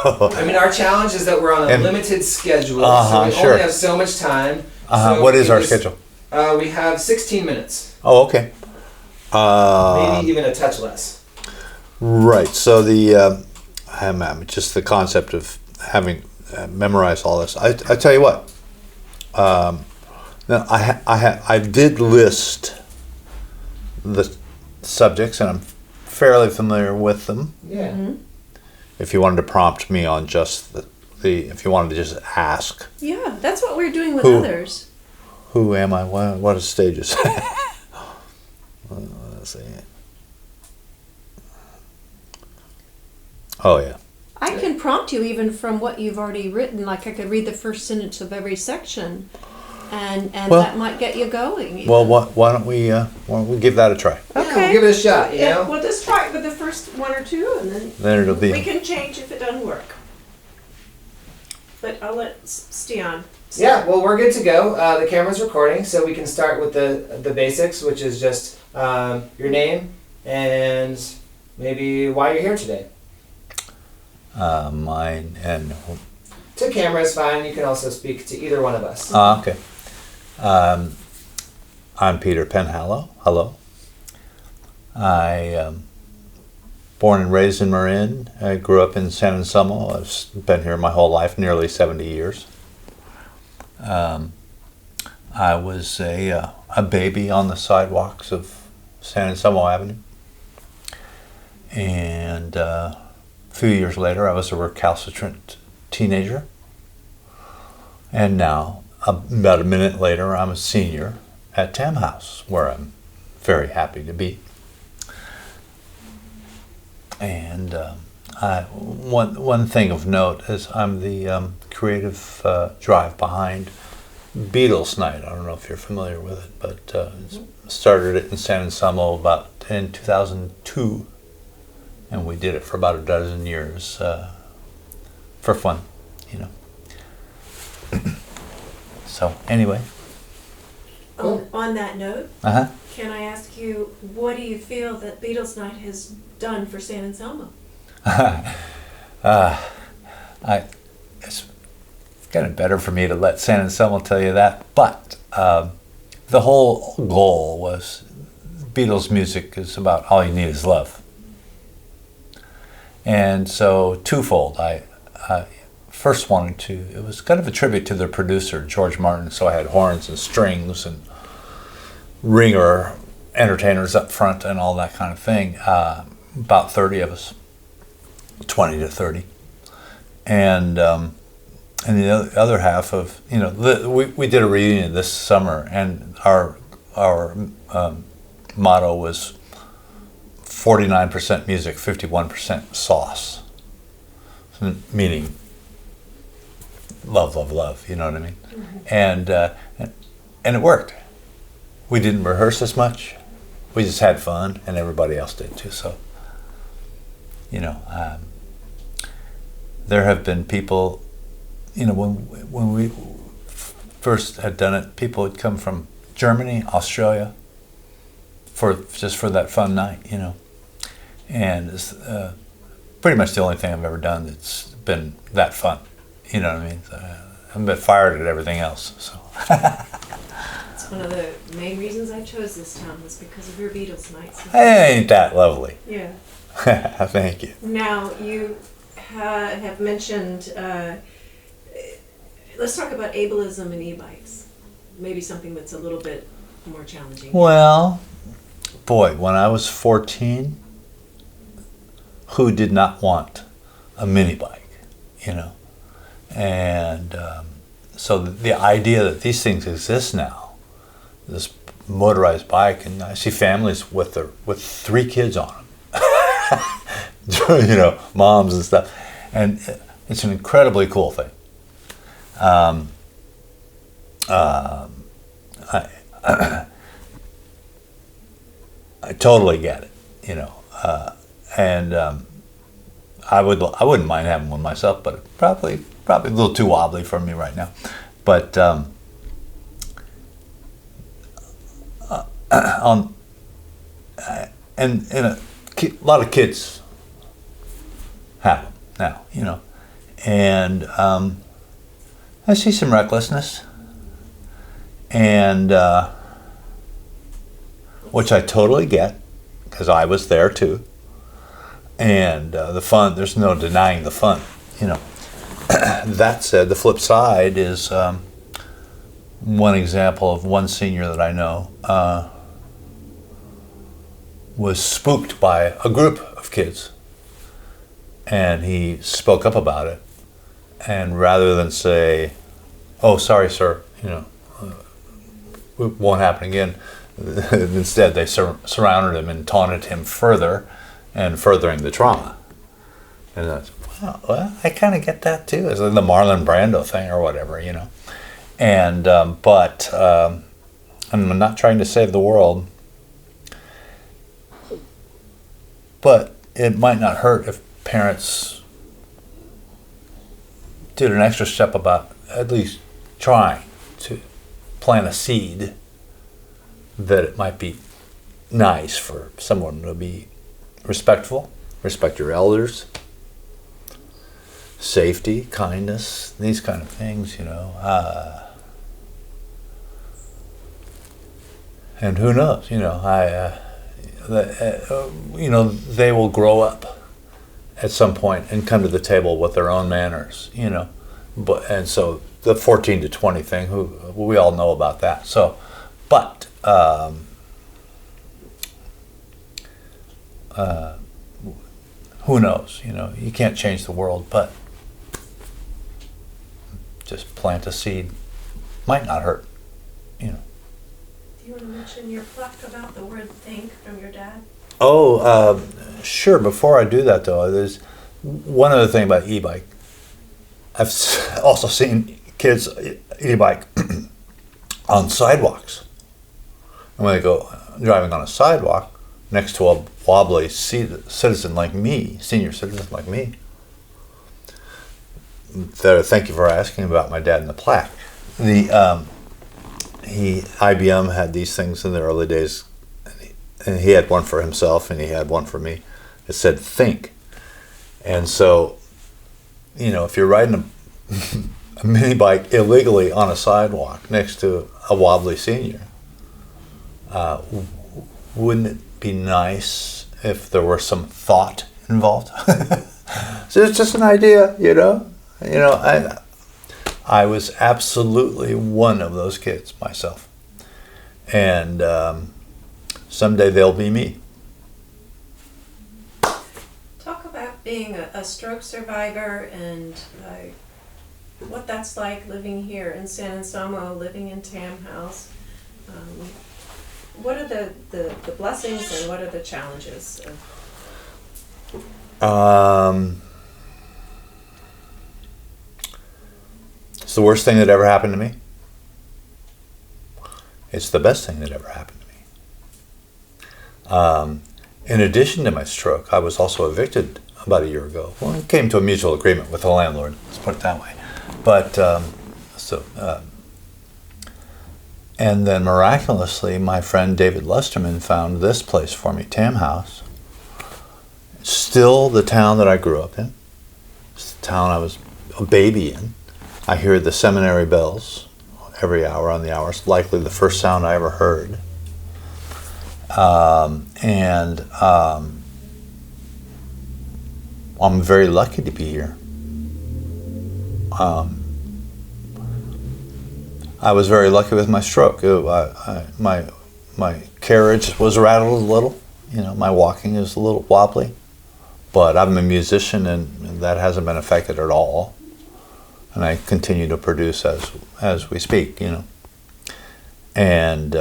I mean, our challenge is that we're on a limited schedule, so we sure. only have so much time. So What is our schedule? We have 16 minutes. Oh, okay. Maybe even a touch less. Right. So just the concept of having memorized all this. I tell you what. Now I did list the subjects, and I'm fairly familiar with them. Yeah. Mm-hmm. If you wanted to prompt me on just if you wanted to just ask. Yeah, that's what we're doing with others. Who am I? What are stages? Let's see. Oh yeah. I can prompt you even from what you've already written. Like I could read the first sentence of every section, and that might get you going. Well, why don't we give that a try? Okay. Yeah, we'll give it a shot. You know? We'll just try it with the first one or two, and then it'll be. We can change if it doesn't work. But I'll let Stian. Yeah, well, we're good to go. The camera's recording, so we can start with the basics, which is just your name and maybe why you're here today. Mine and. To camera is fine. You can also speak to either one of us. Okay. I'm Peter Penhallow. Hello. I born and raised in Marin. I grew up in San Anselmo. I've been here my whole life, nearly 70 years. I was a baby on the sidewalks of San Anselmo Avenue. And a few years later, I was a recalcitrant teenager. And now, about a minute later, I'm a senior at Tam House, where I'm very happy to be. And one thing of note is I'm the creative drive behind Beatles Night. I don't know if you're familiar with it, but started it in San Anselmo about in 2002, and we did it for about a dozen years for fun, you know. So anyway. On that note, can I ask you, what do you feel that Beatles Night has done for San Anselmo? It's kind of better for me to let San Anselmo tell you that, but the whole goal was Beatles music is about all you need is love. And so twofold, I first wanted to, it was kind of a tribute to their producer, George Martin, so I had horns and strings and ringer entertainers up front and all that kind of thing, about 30 of us, 20 to 30. And the other half of, you know, we did a reunion this summer, and our motto was 49% music, 51% sauce, meaning love, love, love, you know what I mean? Mm-hmm. And it worked. We didn't rehearse as much. We just had fun, and everybody else did too. So, you know, there have been people, you know, when we first had done it, people had come from Germany, Australia, for that fun night, you know. And it's pretty much the only thing I've ever done that's been that fun. You know what I mean? I'm a bit fired at everything else. So. It's one of the main reasons I chose this town was because of your Beatles nights. Ain't that lovely? Yeah. Thank you. Now you have mentioned. Let's talk about ableism and e-bikes. Maybe something that's a little bit more challenging. Well, boy, when I was 14, who did not want a mini bike, you know? And so the idea that these things exist now, this motorized bike, and I see families with 3 kids on them, you know, moms and stuff, and it's an incredibly cool thing. I totally get it, you know, and I wouldn't mind having one myself, but probably a little too wobbly for me right now. But and a lot of kids have them now, you know, And I see some recklessness, and which I totally get, because I was there too. And the fun, there's no denying the fun, you know. That said, the flip side is one example of one senior that I know was spooked by a group of kids, and he spoke up about it. And rather than say, "Oh, sorry, sir," you know, it won't happen again, instead they surrounded him and taunted him further, and furthering the trauma. And that's, well, I kind of get that too. It's like the Marlon Brando thing or whatever, you know. And but I'm not trying to save the world, but it might not hurt if parents did an extra step about at least trying to plant a seed that it might be nice for someone to be respectful, respect your elders, safety, kindness, these kind of things, you know. And who knows, you know, you know, they will grow up at some point and come to the table with their own manners, you know. And so the 14 to 20 thing, we all know about that. So, but who knows, you know, you can't change the world, but just plant a seed might not hurt, you know. Do you want to mention your plaque about the word think from your dad? Oh, sure. Before I do that, though, there's one other thing about e-bike. I've also seen kids e-bike on sidewalks. And when they go driving on a sidewalk next to a wobbly citizen like me, senior citizen like me, thank you for asking about my dad and the plaque. IBM had these things in the early days, and he had one for himself and he had one for me. It said think. And so, you know, if you're riding a mini bike illegally on a sidewalk next to a wobbly senior, wouldn't it be nice if there were some thought involved? So it's just an idea, you know. I was absolutely one of those kids myself, and someday they'll be me. Talk about being a stroke survivor and what that's like living here in San Anselmo, living in Tam House. What are the blessings and what are the challenges? It's the worst thing that ever happened to me. It's the best thing that ever happened to me. In addition to my stroke, I was also evicted about a year ago. Well, I came to a mutual agreement with the landlord, let's put it that way. But, and then miraculously, my friend David Lusterman found this place for me, Tam House. It's still the town that I grew up in. It's the town I was a baby in. I hear the seminary bells every hour on the hour. It's likely the first sound I ever heard. I'm very lucky to be here. I was very lucky with my stroke. My carriage was rattled a little. You know, my walking is a little wobbly. But I'm a musician, and that hasn't been affected at all. And I continue to produce as we speak, you know. And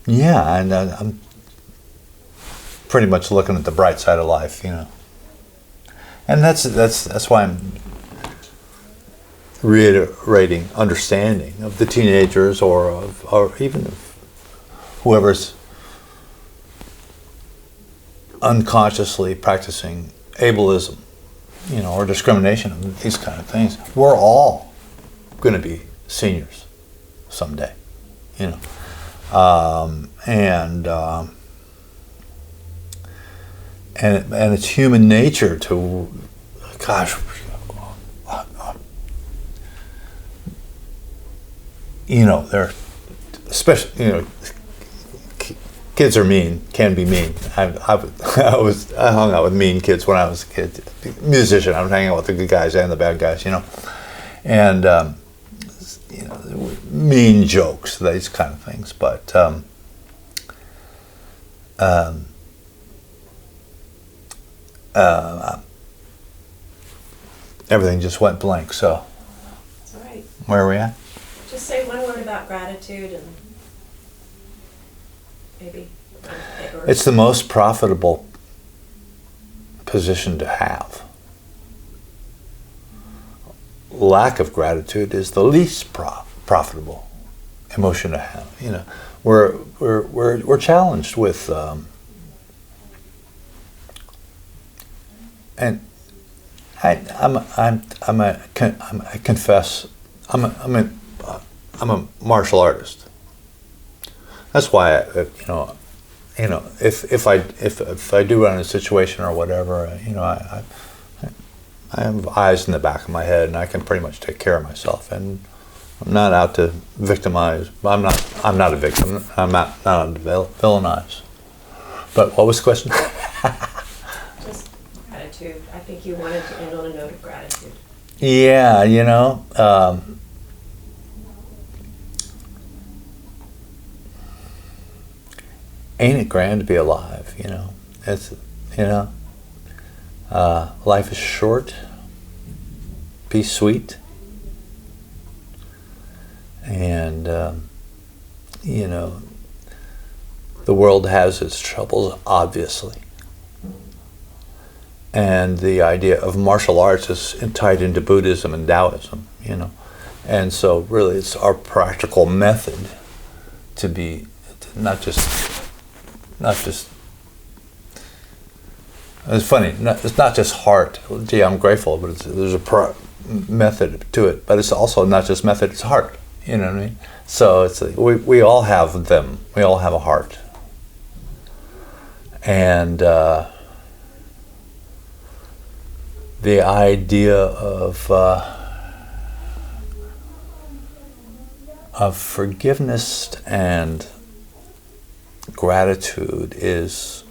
yeah, and I'm pretty much looking at the bright side of life, you know. And that's why I'm reiterating understanding of the teenagers or even of whoever's unconsciously practicing ableism, you know, or discrimination, these kind of things. We're all going to be seniors someday, you know. and it's human nature to, gosh, they're especially kids are mean, can be mean. I hung out with mean kids when I was a kid. Musician, I was hanging out with the good guys and the bad guys, and mean jokes, these kind of things. But everything just went blank. So That's all right. where are we at? Just say one word about gratitude and maybe. or- It's the most profitable position to have. Lack of gratitude is the least profitable emotion to have. We're challenged with, and I confess I'm a martial artist. That's why if I do run a situation or whatever, I have eyes in the back of my head, and I can pretty much take care of myself. And I'm not out to victimize. I'm not a victim. I'm not out to villainize. But what was the question? Just gratitude. I think you wanted to end on a note of gratitude. Yeah, ain't it grand to be alive? It's life is short. Be sweet. And the world has its troubles, obviously. And the idea of martial arts is tied into Buddhism and Taoism, And so really it's our practical method to be not just it's funny, it's not just heart. Gee, I'm grateful, but there's a method to it. But it's also not just method, it's heart. You know what I mean? So it's we all have them. We all have a heart. And the idea of forgiveness and gratitude is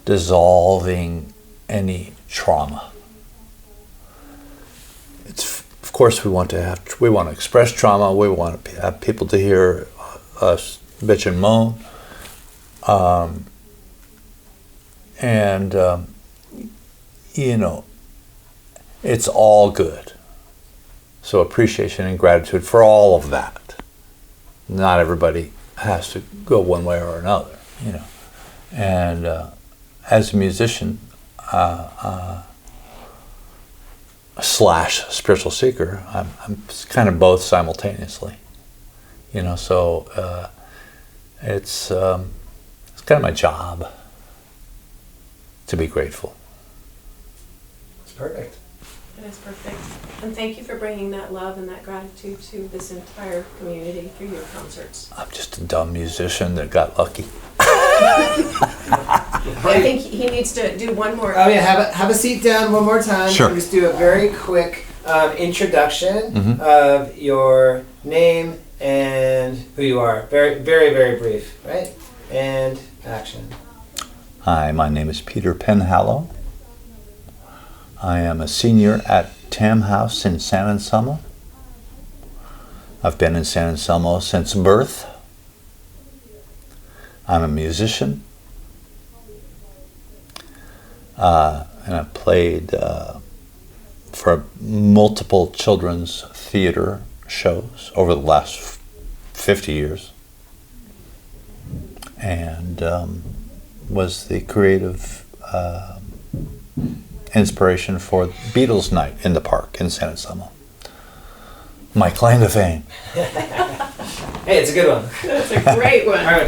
dissolving any trauma. Of course, we want to express trauma. We want to have people to hear us bitch and moan, it's all good. So appreciation and gratitude for all of that. Not everybody has to go one way or another, And as a musician / spiritual seeker, I'm kind of both simultaneously, So it's kind of my job to be grateful. It's perfect. It is perfect. And thank you for bringing that love and that gratitude to this entire community through your concerts. I'm just a dumb musician that got lucky. I think he needs to do one more. Oh yeah, have a seat down one more time. Sure. We'll just do a very quick introduction Mm-hmm. of your name and who you are. Very, very, very brief, right? And action. Hi, my name is Peter Penhallow. I am a senior at Tam House in San Anselmo. I've been in San Anselmo since birth. I'm a musician. And I played for multiple children's theater shows over the last 50 years. And was the creative inspiration for Beatles Night in the Park in San Anselmo. My claim to fame. Hey, it's a good one. That's a great one. All right,